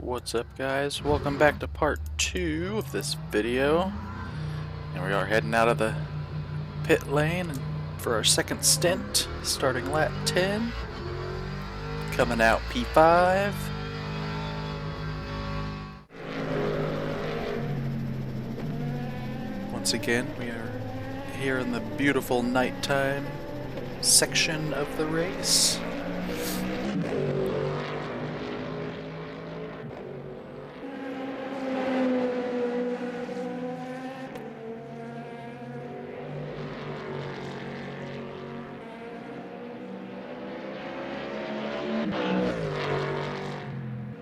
What's up, guys? Welcome back to part 2 of this video. And we are heading out of the pit lane for our second stint, starting lap 10. Coming out P5. Once again, we are here in the beautiful nighttime section of the race.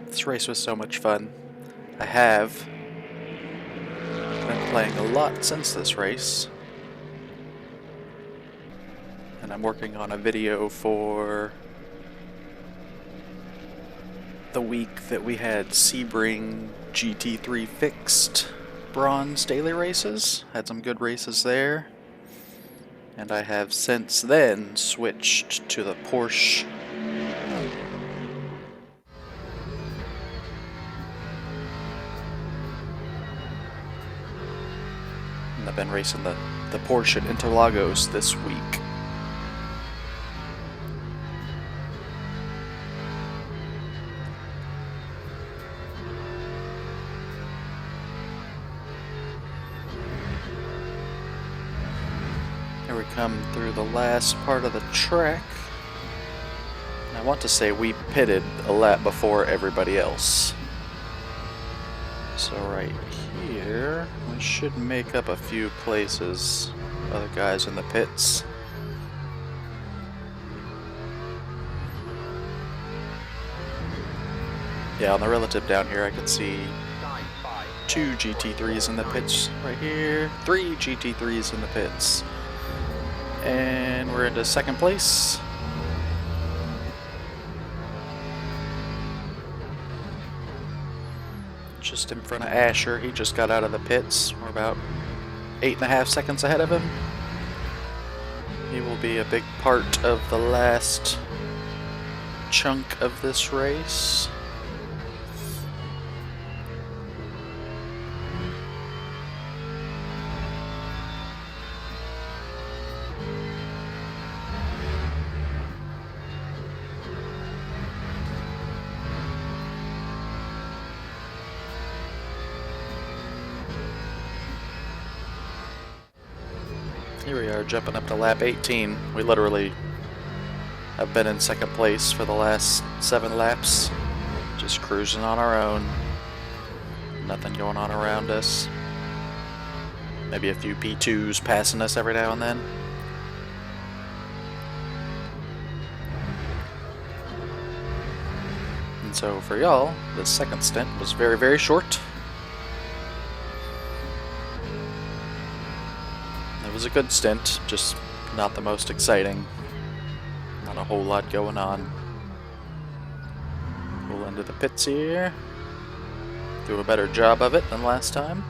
This race was so much fun. I have been playing a lot since this race, and I'm working on a video for the week that we had Sebring GT3 fixed bronze daily races. Had some good races there, and I have since then switched to the Porsche I've been racing the Porsche at Interlagos this week. Here we come through the last part of the track. I want to say we pitted a lap before everybody else. So right here, we should make up a few places. Other guys in the pits. Yeah, on the relative down here I can see 2 GT3s in the pits right here, 3 GT3s in the pits. And we're into second place. Just in front of Asher. He just got out of the pits. We're about 8.5 seconds ahead of him. He will be a big part of the last chunk of this race. Here we are, jumping up to lap 18. We literally have been in second place for the last 7 laps. Just cruising on our own. Nothing going on around us. Maybe a few P2s passing us every now and then. And so for y'all, this second stint was very, very short. It was a good stint, just not the most exciting. Not a whole lot going on. Pull into the pits here. Do a better job of it than last time.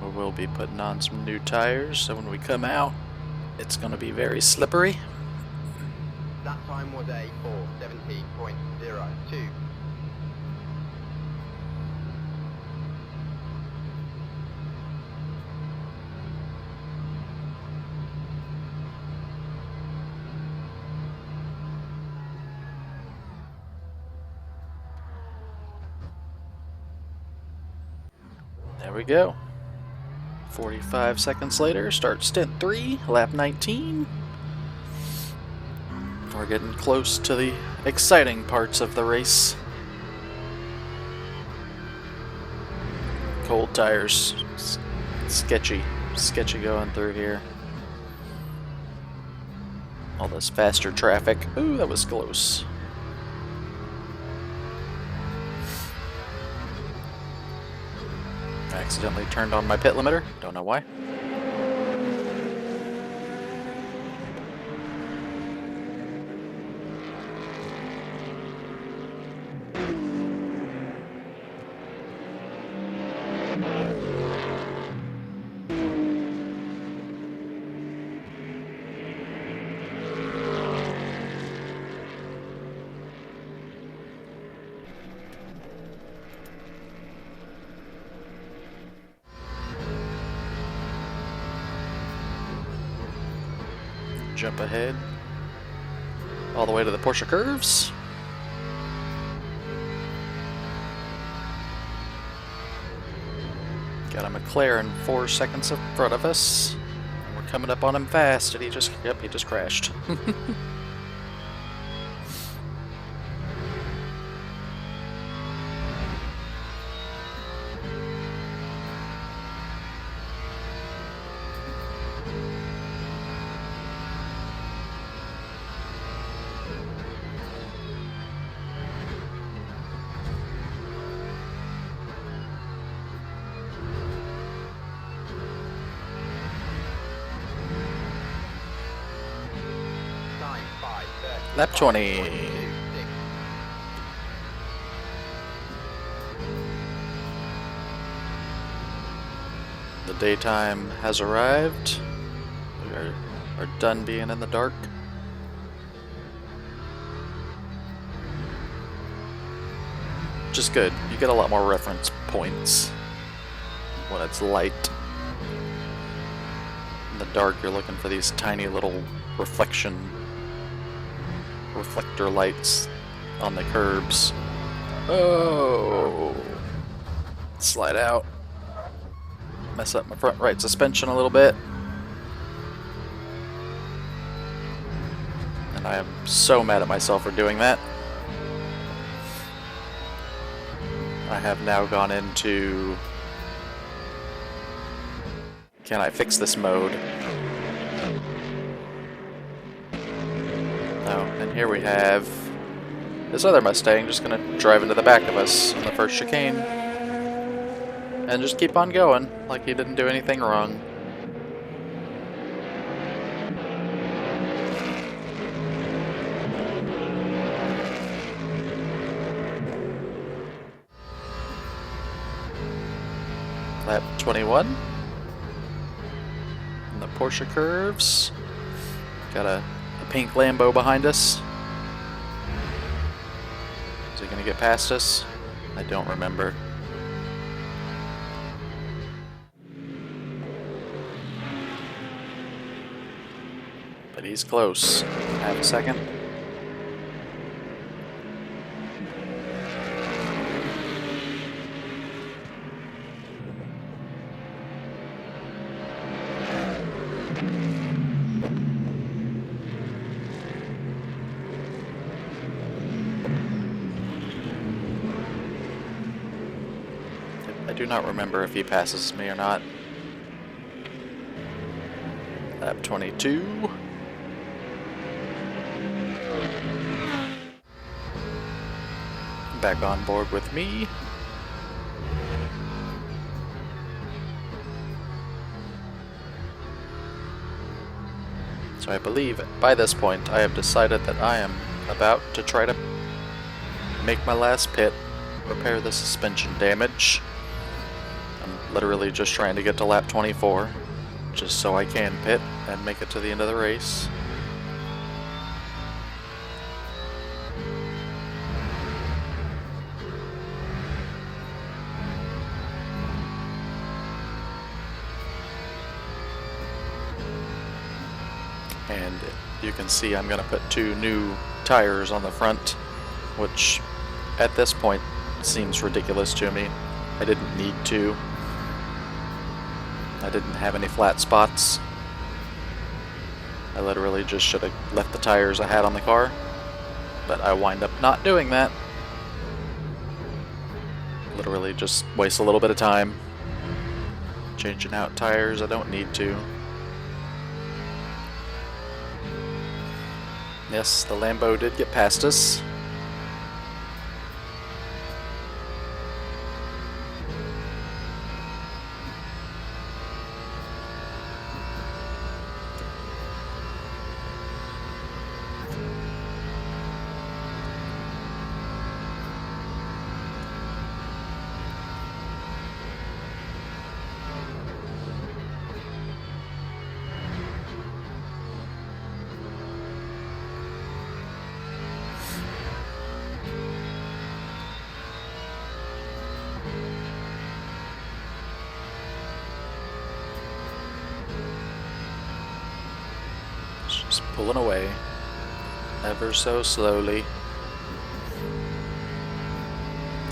We will be putting on some new tires, so when we come out, it's going to be very slippery. That time was a 4:17.02. There we go. 45 seconds later, start stint 3, lap 19. We're getting close to the exciting parts of the race. Cold tires. Sketchy going through here. All this faster traffic. Ooh, that was close. I accidentally turned on my pit limiter. Don't know why. jump ahead all the way to the Porsche curves. Got a McLaren 4 seconds in front of us. We're coming up on him fast, and he just crashed. Time 5:30. Lap 20. 5:22.6. The daytime has arrived. We are done being in the dark. Just good. You get a lot more reference points when it's light. In the dark, you're looking for these tiny little reflector lights on the curbs. Oh! Slide out. Mess up my front right suspension a little bit. And I am so mad at myself for doing that. I have now gone into... Can I fix this mode? Oh, and here we have this other Mustang just gonna drive into the back of us on the first chicane. And just keep on going, like he didn't do anything wrong. Lap 21. And the Porsche curves. Got a pink Lambo behind us. Is he gonna get past us? I don't remember. But he's close. Have a second. I do not remember if he passes me or not. Lap 22. Back on board with me. So I believe by this point I have decided that I am about to try to make my last pit, repair the suspension damage. I'm literally just trying to get to lap 24, just so I can pit and make it to the end of the race. And you can see I'm going to put 2 new tires on the front, which at this point seems ridiculous to me. I didn't need to. I didn't have any flat spots. I literally just should have left the tires I had on the car, but I wind up not doing that. Literally just waste a little bit of time changing out tires I don't need to. Yes, the Lambo did get past us. Just pulling away, ever so slowly.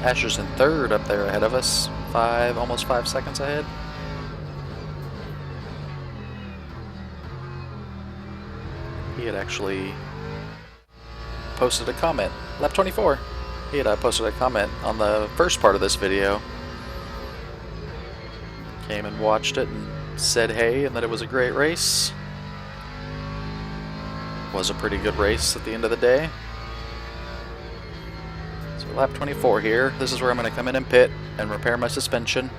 Asher's in third up there ahead of us, almost 5 seconds ahead. He had actually posted a comment, lap 24. He had posted a comment on the first part of this video. Came and watched it and said hey, and that it was a great race. Was a pretty good race at the end of the day. So lap 24 here. This is where I'm going to come in and pit and repair my suspension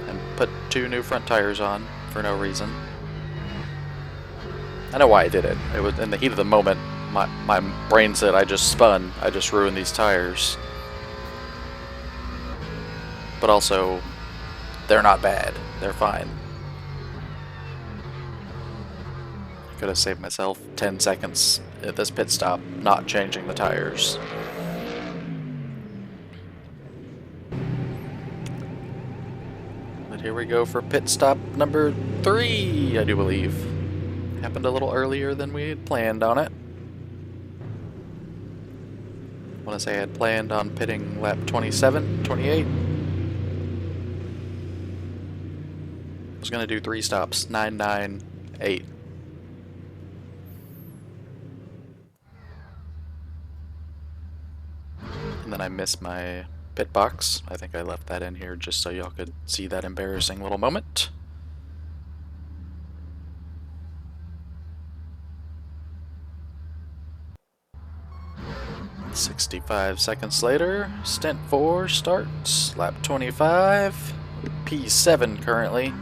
and put 2 new front tires on for no reason. I know why I did it. It was in the heat of the moment. My brain said I just spun. I just ruined these tires. But also, they're not bad. They're fine. I could have saved myself 10 seconds at this pit stop, not changing the tires. But here we go for pit stop number 3, I do believe. Happened a little earlier than we had planned on it. I want to say I had planned on pitting lap 27, 28. I was going to do 3 stops, 9, 9, 8. And then I missed my pit box. I think I left that in here just so y'all could see that embarrassing little moment. 65 seconds later, stint 4 starts, lap 25, P7 currently.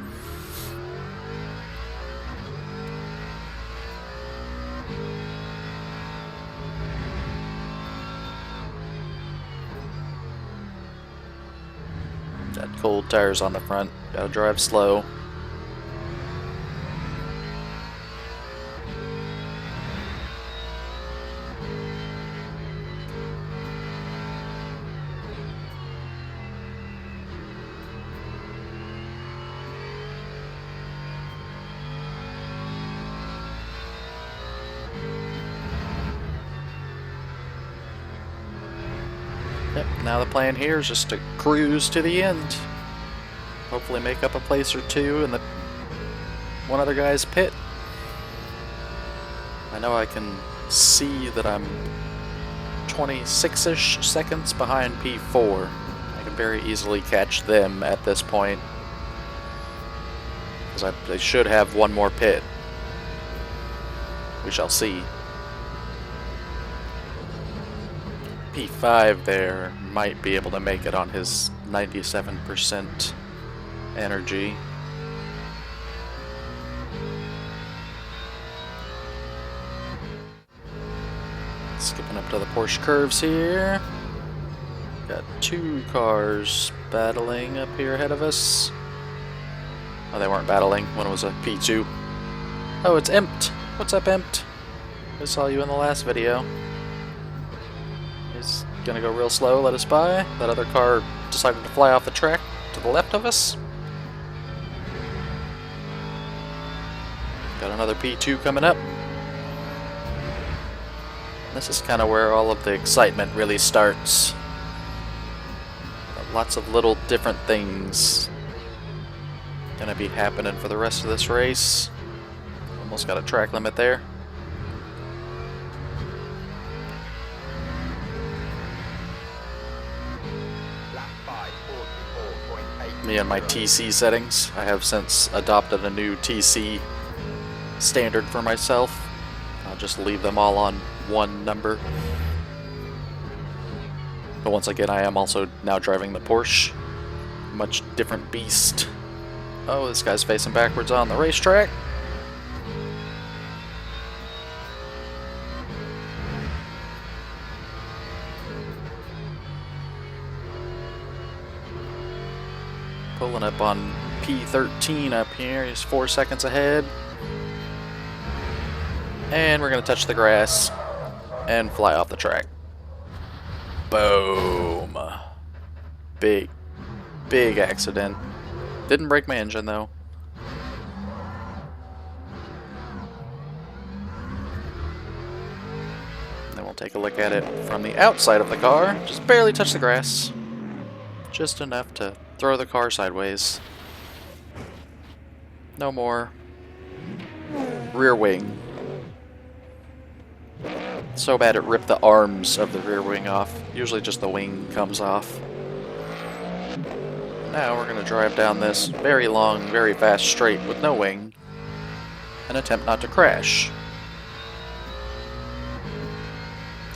Got cold tires on the front, gotta drive slow. Yep, now the plan here is just to cruise to the end. Hopefully make up a place or 2 in the one other guy's pit. I know I can see that I'm 26-ish seconds behind P4. I can very easily catch them at this point, because they should have one more pit. We shall see. P5 there might be able to make it on his 97% energy. Skipping up to the Porsche curves here. Got 2 cars battling up here ahead of us. Oh, they weren't battling when it was a P2. Oh, it's Impt. What's up, Impt? I saw you in the last video. He's gonna go real slow, let us by. That other car decided to fly off the track to the left of us. Got another P2 coming up. This is kind of where all of the excitement really starts. Lots of little different things gonna be happening for the rest of this race. Almost got a track limit there. Me and my TC settings. I have since adopted a new TC standard for myself. I'll just leave them all on one number. But once again, I am also now driving the Porsche. Much different beast. Oh, this guy's facing backwards on the racetrack. Pulling up on P13 up here. He's 4 seconds ahead. And we're going to touch the grass and fly off the track. Boom. Big accident. Didn't break my engine though. We'll take a look at it from the outside of the car. Just barely touch the grass. Just enough to throw the car sideways. No more. Rear wing. So bad it ripped the arms of the rear wing off. Usually just the wing comes off. Now we're going to drive down this very long, very fast straight with no wing and attempt not to crash.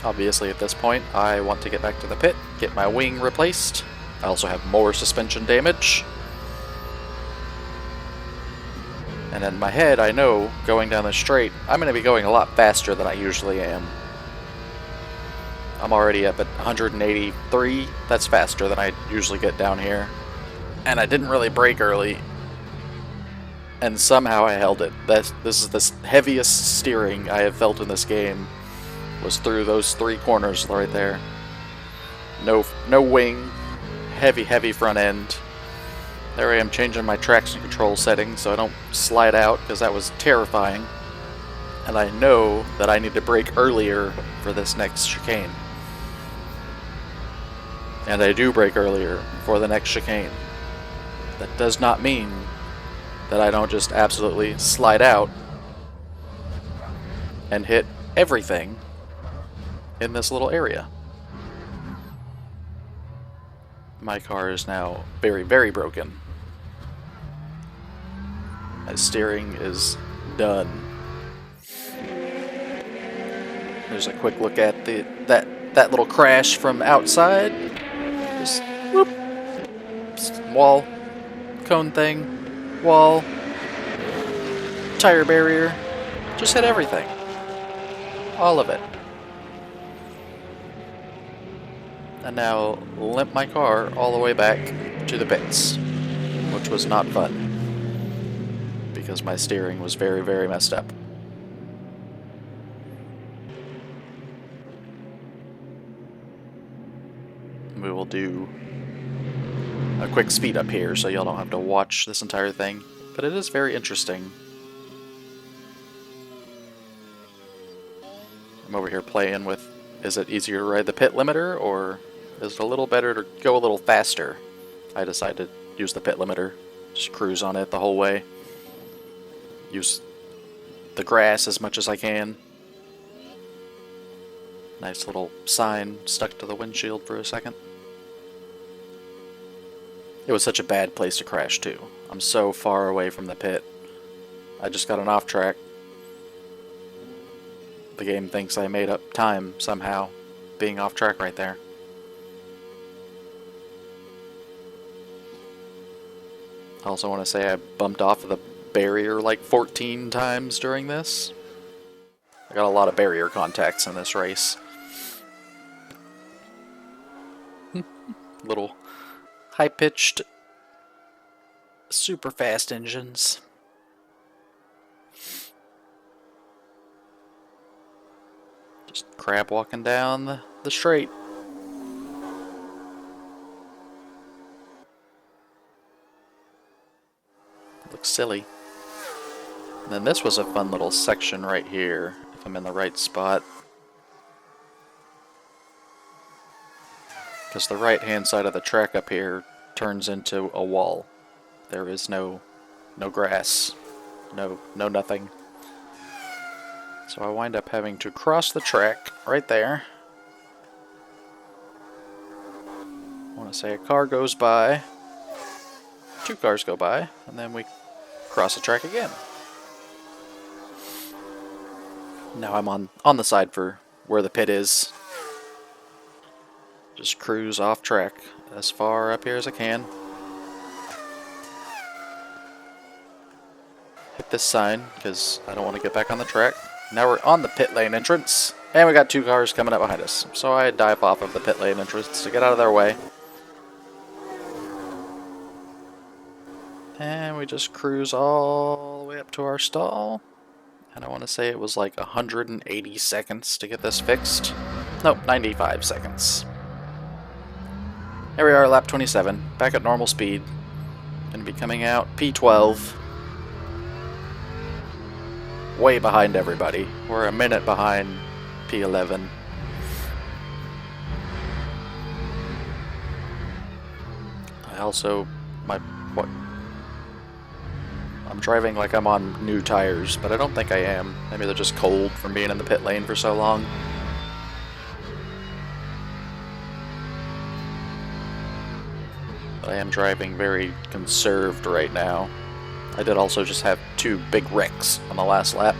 Obviously at this point I want to get back to the pit, get my wing replaced. I also have more suspension damage. And in my head I know going down the straight I'm going to be going a lot faster than I usually am. I'm already up at 183. That's faster than I usually get down here. And I didn't really brake early. And somehow I held it. This is the heaviest steering I have felt in this game. Was through those 3 corners right there. No wing. Heavy front end. There I am changing my traction control settings so I don't slide out because that was terrifying. And I know that I need to brake earlier for this next chicane. And I do brake earlier for the next chicane. That does not mean that I don't just absolutely slide out and hit everything in this little area. My car is now very broken. My steering is done. There's a quick look at that little crash from outside. Just whoop. Just wall, cone thing, wall, tire barrier. Just hit everything. All of it. And now limp my car all the way back to the pits, which was not fun because my steering was very messed up. We will do a quick speed up here so y'all don't have to watch this entire thing, but it is very interesting. I'm over here playing with, is it easier to ride the pit limiter or is it a little better to go a little faster? I decided to use the pit limiter, just cruise on it the whole way. Use the grass as much as I can. Nice little sign stuck to the windshield for a second. It was such a bad place to crash too. I'm so far away from the pit. I just got an off track. The game thinks I made up time somehow, being off track right there. I also want to say I bumped off of the barrier like 14 times during this. I got a lot of barrier contacts in this race. Little high-pitched, super fast engines. Just crab walking down the straight. Looks silly. And then this was a fun little section right here, if I'm in the right spot. Because the right-hand side of the track up here turns into a wall. There is no grass, no nothing. So I wind up having to cross the track right there. I want to say a car goes by, 2 cars go by, and then we cross the track again. Now I'm on the side for where the pit is. Just cruise off track as far up here as I can. Hit this sign because I don't want to get back on the track. Now we're on the pit lane entrance, and we got 2 cars coming up behind us. So I dive off of the pit lane entrance to get out of their way. And we just cruise all the way up to our stall. And I want to say it was like 180 seconds to get this fixed. Nope, 95 seconds. Here we are, lap 27, back at normal speed. Gonna be coming out P12. Way behind everybody. We're a minute behind P11. what? I'm driving like I'm on new tires, but I don't think I am. Maybe they're just cold from being in the pit lane for so long. But I am driving very conserved right now. I did also just have 2 big wrecks on the last lap.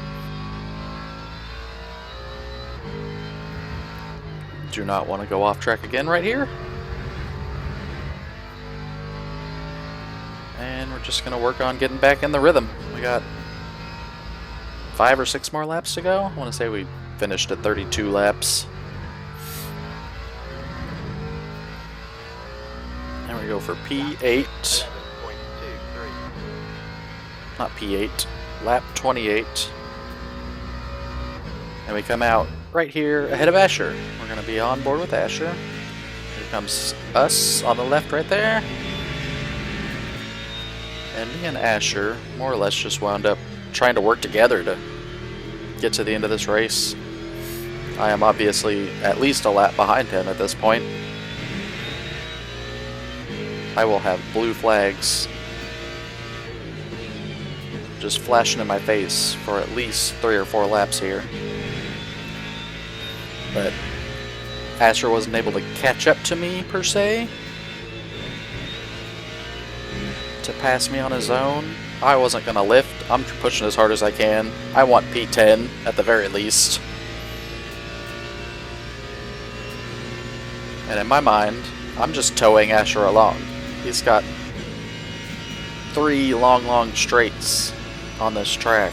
Do not want to go off track again right here. And we're just going to work on getting back in the rhythm. We got 5 or 6 more laps to go. I want to say we finished at 32 laps. And we go for P8. 11.23. Not P8. Lap 28. And we come out right here ahead of Asher. We're going to be on board with Asher. Here comes us on the left right there. And me and Asher more or less just wound up trying to work together to get to the end of this race. I am obviously at least a lap behind him at this point. I will have blue flags just flashing in my face for at least 3 or 4 laps here. But Asher wasn't able to catch up to me per se, to pass me on his own. I wasn't going to lift. I'm pushing as hard as I can. I want P10 at the very least. And in my mind, I'm just towing Asher along. He's got 3 long straights on this track.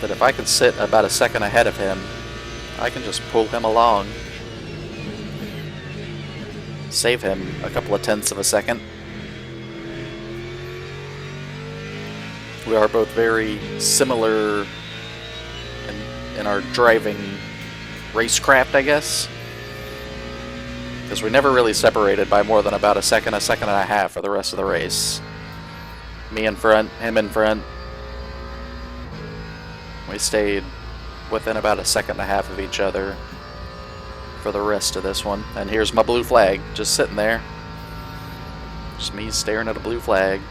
That if I can sit about a second ahead of him, I can just pull him along. Save him a couple of tenths of a second. We are both very similar in our driving racecraft, I guess. Because we never really separated by more than about a second and a half for the rest of the race. Me in front, him in front. We stayed within about a second and a half of each other for the rest of this one. And here's my blue flag, just sitting there. Just me staring at a blue flag.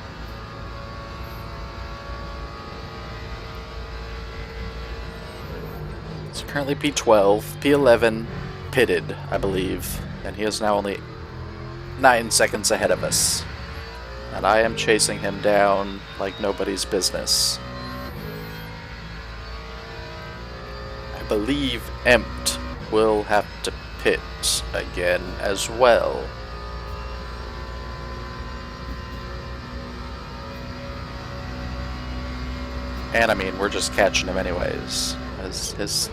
It's currently P12, P11 pitted, I believe. And he is now only 9 seconds ahead of us. And I am chasing him down like nobody's business. I believe Empt will have to pit again as well. And I mean, we're just catching him anyways, as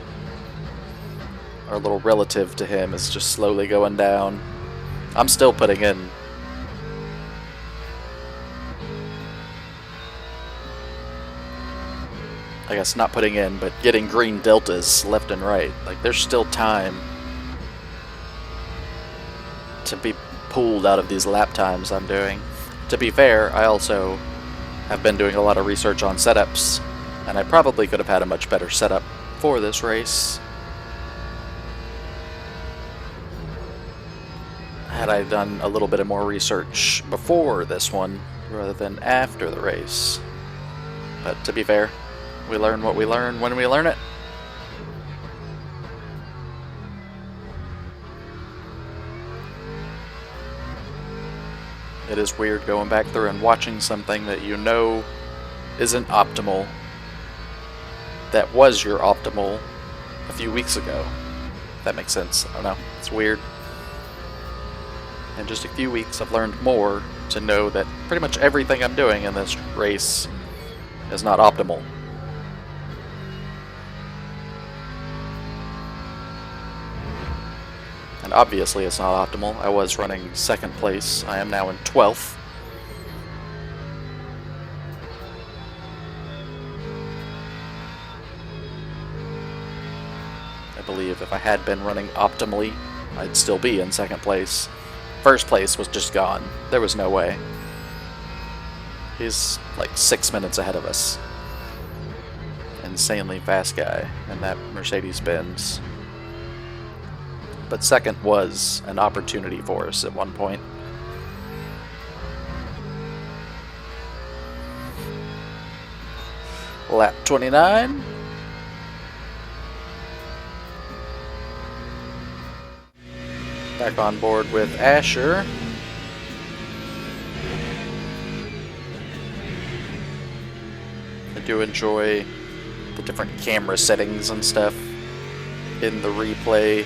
our little relative to him is just slowly going down. I'm still putting in. I guess not putting in, but getting green deltas left and right. Like, there's still time to be pulled out of these lap times I'm doing. To be fair, I also have been doing a lot of research on setups, and I probably could have had a much better setup for this race had I done a little bit of more research before this one rather than after the race. But to be fair, we learn what we learn when we learn it. It is weird going back through and watching something that you know isn't optimal, that was your optimal a few weeks ago. If that makes sense. I don't know. It's weird. In just a few weeks, I've learned more to know that pretty much everything I'm doing in this race is not optimal. And obviously it's not optimal. I was running second place. I am now in 12th. I believe if I had been running optimally, I'd still be in second place. First place was just gone. There was no way. He's like 6 minutes ahead of us. Insanely fast guy in that Mercedes-Benz. but second was an opportunity for us at one point. Lap 29. Back on board with Asher. I do enjoy the different camera settings and stuff in the replay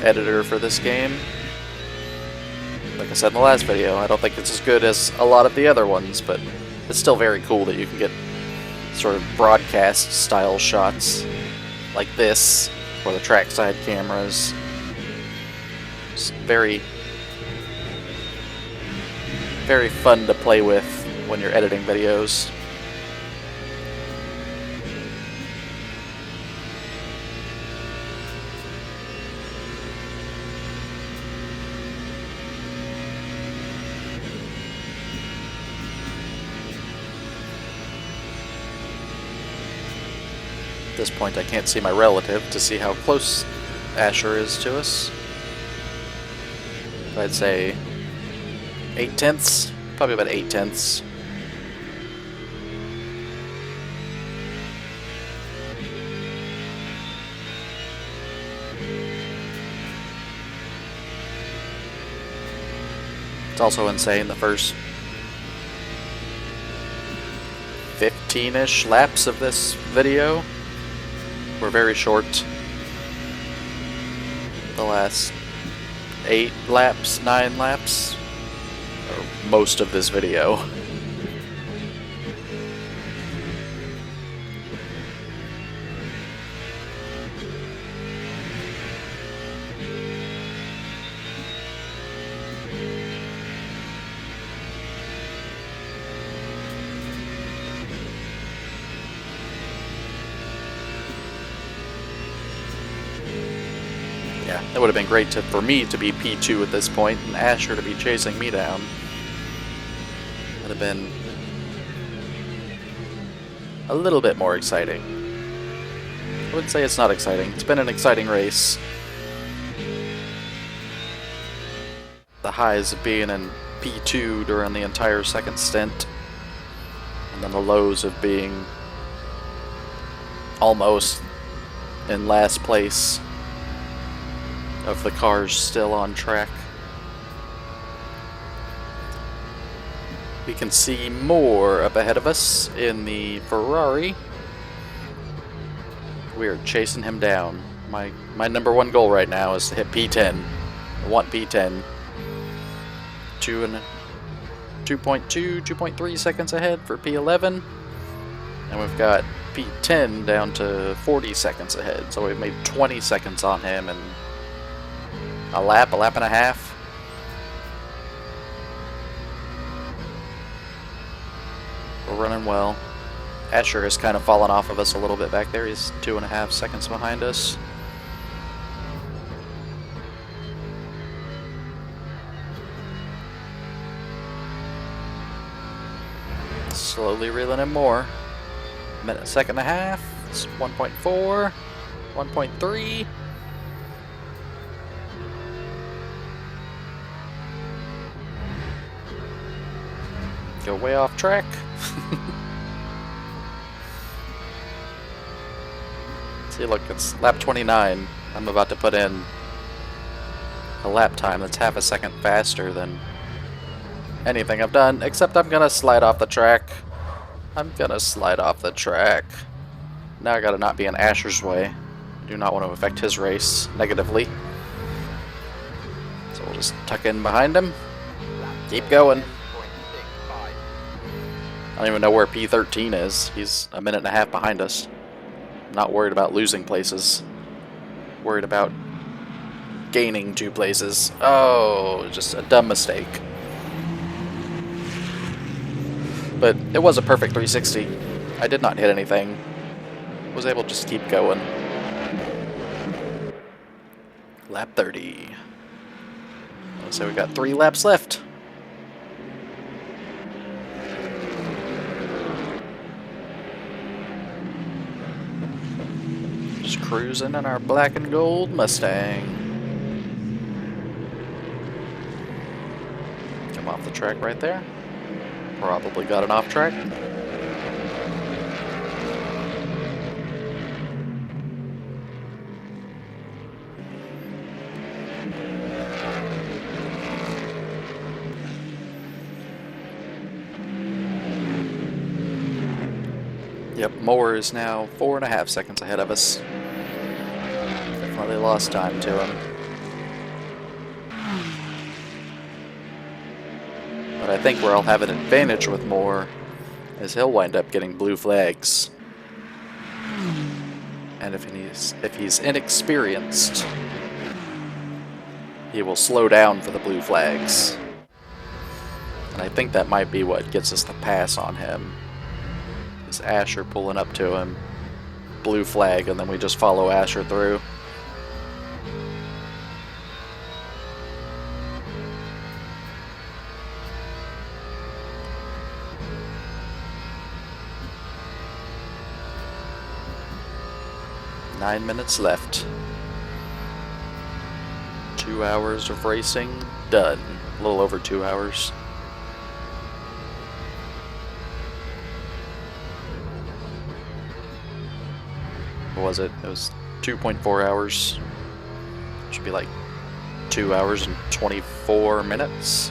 editor for this game. Like I said in the last video, I don't think it's as good as a lot of the other ones, but it's still very cool that you can get sort of broadcast style shots like this, or the trackside cameras. It's very fun to play with when you're editing videos. At this point I can't see my relative to see how close Asher is to us. I'd say 8/10, probably about 8/10. It's also insane, the first 15-ish laps of this video were very short. The last 8 laps, 9 laps, or most of this video. Yeah, it would have been great for me to be P2 at this point and Asher to be chasing me down. Would have been a little bit more exciting. I wouldn't say it's not exciting. It's been an exciting race. The highs of being in P2 during the entire second stint, and then the lows of being almost in last place of the cars still on track. We can see more up ahead of us in the Ferrari. We are chasing him down. My number one goal right now is to hit P10. I want P10. 2.2, 2.3 seconds ahead for P11. And we've got P10 down to 40 seconds ahead. So we've made 20 seconds on him and a lap and a half. We're running well. Asher has kind of fallen off of us a little bit back there. He's 2.5 seconds behind us. Slowly reeling in more. Minute, second and a half. It's 1.4, 1.3. Go way off track. See, look, it's lap 29. I'm about to put in a lap time that's half a second faster than anything I've done, except I'm gonna slide off the track. I'm gonna slide off the track. Now I gotta not be in Asher's way. I do not want to affect his race negatively. So we'll just tuck in behind him. Keep going. I don't even know where P13 is. He's a minute and a half behind us. Not worried about losing places. Worried about gaining 2 places. Oh, just a dumb mistake. But it was a perfect 360. I did not hit anything. Was able to just keep going. Lap 30. So we got 3 laps left. Just cruising in our black and gold Mustang. track right there. Probably got an off track. Yep, Moore is now 4.5 seconds ahead of us. Definitely lost time to him. But I think where I'll have an advantage with Moore is he'll wind up getting blue flags. And if he's inexperienced, he will slow down for the blue flags. And I think that might be what gets us the pass on him. Is Asher pulling up to him, blue flag, and then we just follow Asher through. Nine minutes left. 2 hours of racing done. A little over 2 hours. What was it? It was 2.4 hours. Should be like 2 hours and 24 minutes.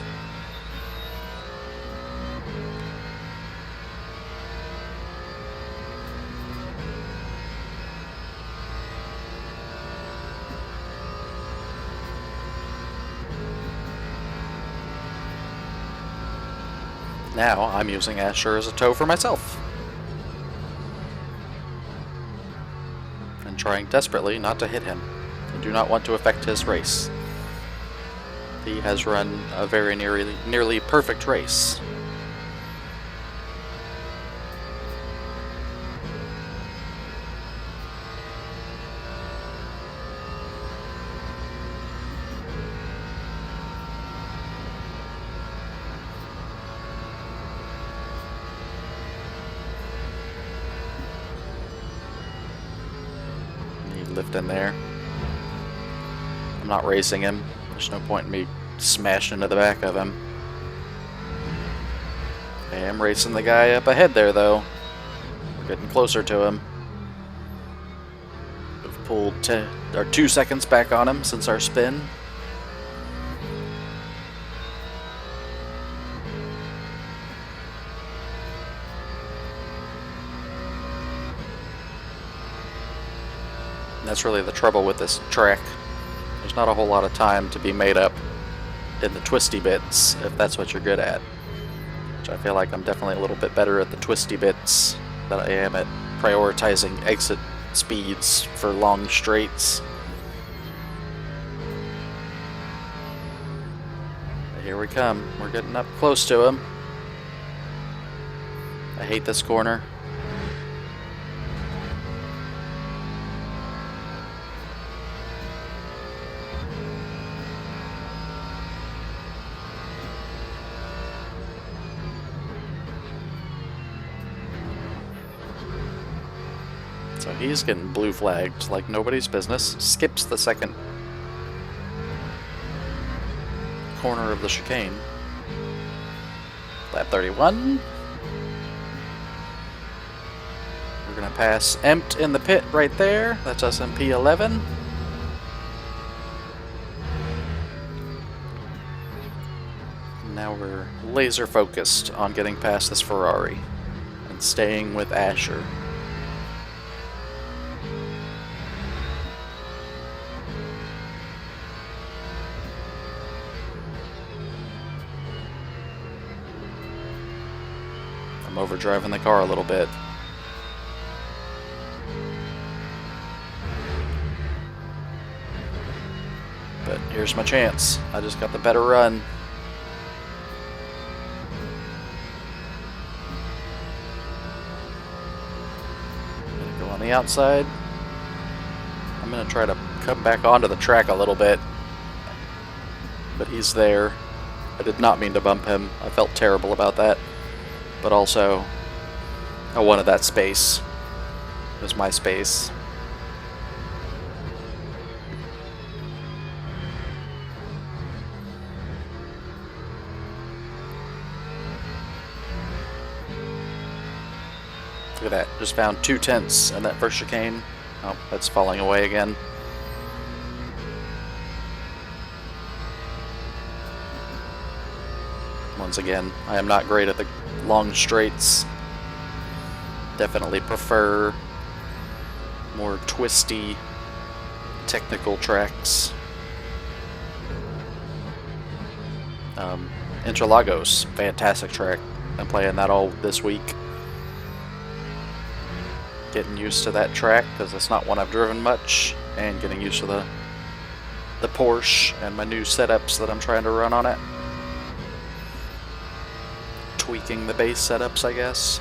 Now I'm using Asher as a tow for myself. And trying desperately not to hit him. I do not want to affect his race. He has run a very nearly perfect race. Lift in there. I'm not racing him. There's no point in me smashing into the back of him. I am racing the guy up ahead there, though. We're getting closer to him. We've pulled 2 seconds back on him since our spin. That's really the trouble with this track. There's not a whole lot of time to be made up in the twisty bits, if that's what you're good at. Which I feel like I'm definitely a little bit better at the twisty bits than I am at prioritizing exit speeds for long straights. Here we come. We're getting up close to him. I hate this corner. So he's getting blue flagged like nobody's business. Skips the second corner of the chicane. Lap 31. We're going to pass Empt in the pit right there. That's SMP 11. Now we're laser focused on getting past this Ferrari and staying with Asher. I'm overdriving the car a little bit. But here's my chance. I just got the better run. Gonna go on the outside. I'm gonna try to come back onto the track a little bit. But he's there. I did not mean to bump him. I felt terrible about that. But also, I wanted that space. It was my space. Look at that. Just found 2/10 in that first chicane. Oh, that's falling away again. Once again, I am not great at the long straights. Definitely prefer more twisty, technical tracks. Interlagos, fantastic track. I'm playing that all this week. Getting used to that track because it's not one I've driven much, and getting used to the Porsche and my new setups that I'm trying to run on it. Tweaking the base setups, I guess.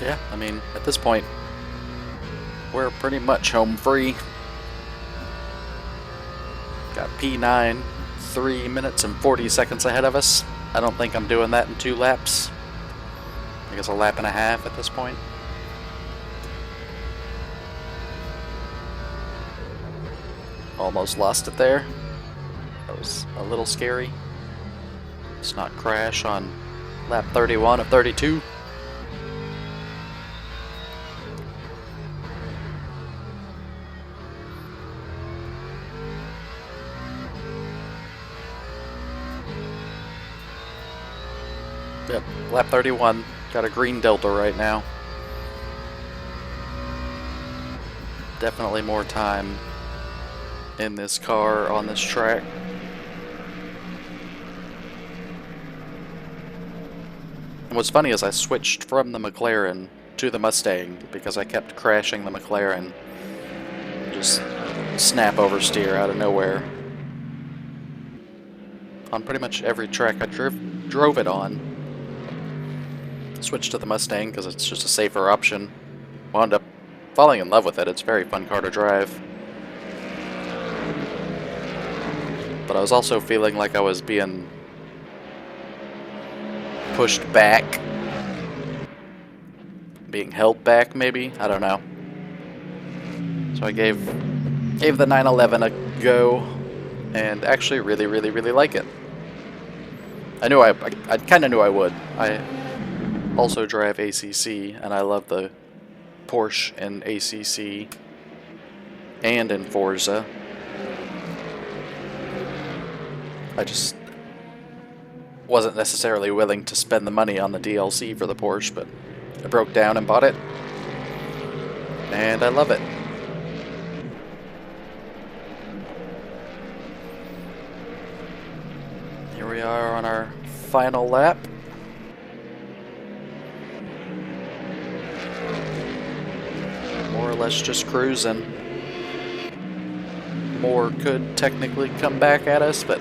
Yeah, I mean, at this point, we're pretty much home free. Got P9, 3 minutes and 40 seconds ahead of us. I don't think I'm doing that in 2 laps. I guess a lap and a half at this point. Almost lost it there. That was a little scary. Let's not crash on lap 31 of 32. Yep, lap 31. Got a green delta right now. Definitely more time in this car on this track. And what's funny is I switched from the McLaren to the Mustang because I kept crashing the McLaren. Just snap oversteer out of nowhere. On pretty much every track I drove it on. Switched to the Mustang because it's just a safer option. Wound up falling in love with it. It's a very fun car to drive. But I was also feeling like I was being pushed back. Being held back, maybe? I don't know. So I gave the 911 a go, and actually really like it. I kind of knew I would. I also drive ACC, and I love the Porsche in ACC and in Forza. I just wasn't necessarily willing to spend the money on the DLC for the Porsche, but I broke down and bought it, and I love it. Here we are on our final lap. More or less just cruising. More could technically come back at us, but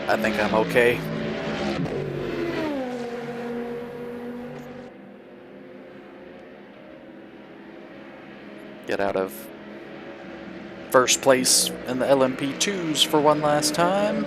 I think I'm okay. Get out of first place in the LMP2s for one last time.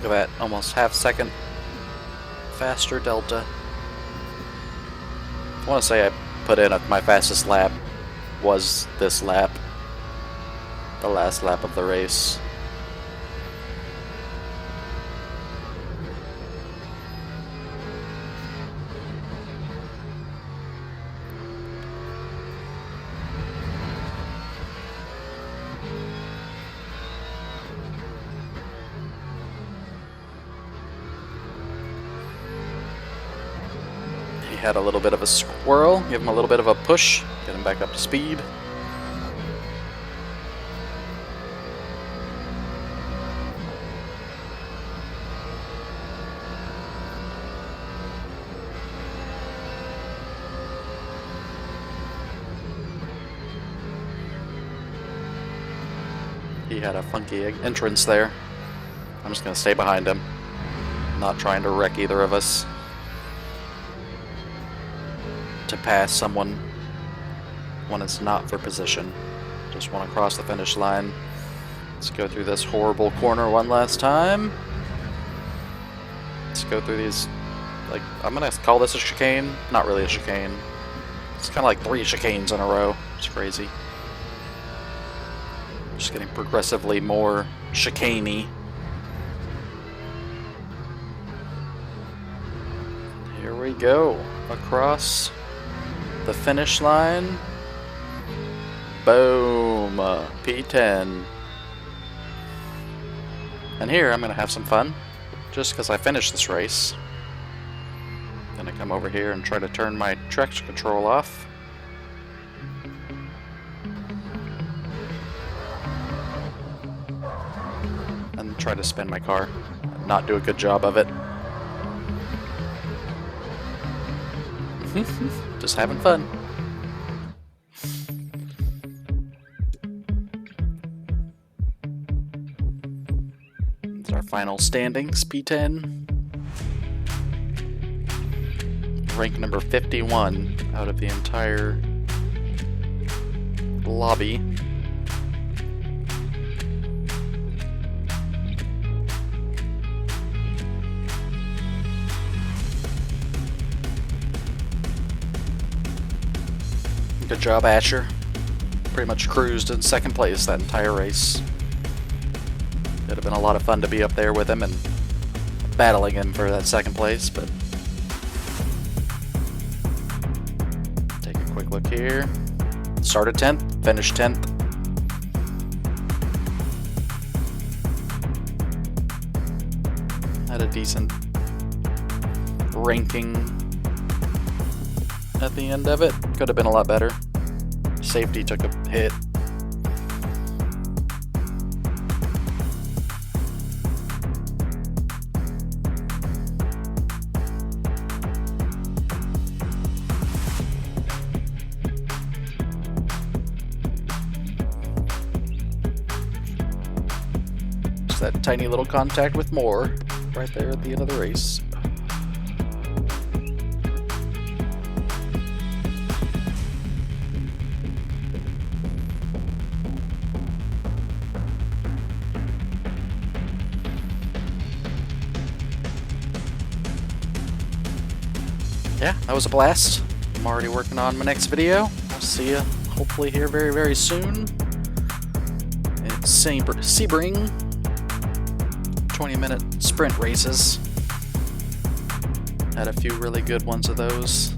Look at that, almost half-second faster delta. I want to say I put in my fastest lap was this lap, the last lap of the race. Had a little bit of a squirrel, give him a little bit of a push, get him back up to speed. He had a funky entrance there. I'm just going to stay behind him, not trying to wreck either of us. To pass someone when it's not for position. Just want to cross the finish line. Let's go through this horrible corner one last time. Let's go through these, like, I'm gonna call this a chicane. Not really a chicane. It's kind of like 3 chicanes in a row. It's crazy. Just getting progressively more chicaney. Here we go. Across the finish line. Boom. P10. And here I'm going to have some fun. Just because I finished this race. Gonna come over here and try to turn my traction control off. And try to spin my car. Not do a good job of it. Just having fun. It's our final standings, P10. Rank number 51 out of the entire lobby. Good job, Asher. Pretty much cruised in second place that entire race. It'd have been a lot of fun to be up there with him and battling him for that second place, but take a quick look here. Started 10th, finished 10th. Had a decent ranking at the end of it. Could have been a lot better. Safety took a hit. Just that tiny little contact with Moore right there at the end of the race. Yeah, that was a blast. I'm already working on my next video. I'll see you hopefully here very, very soon. It's Sebring 20-minute sprint races. Had a few really good ones of those.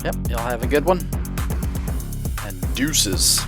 Yep, y'all have a good one. And deuces.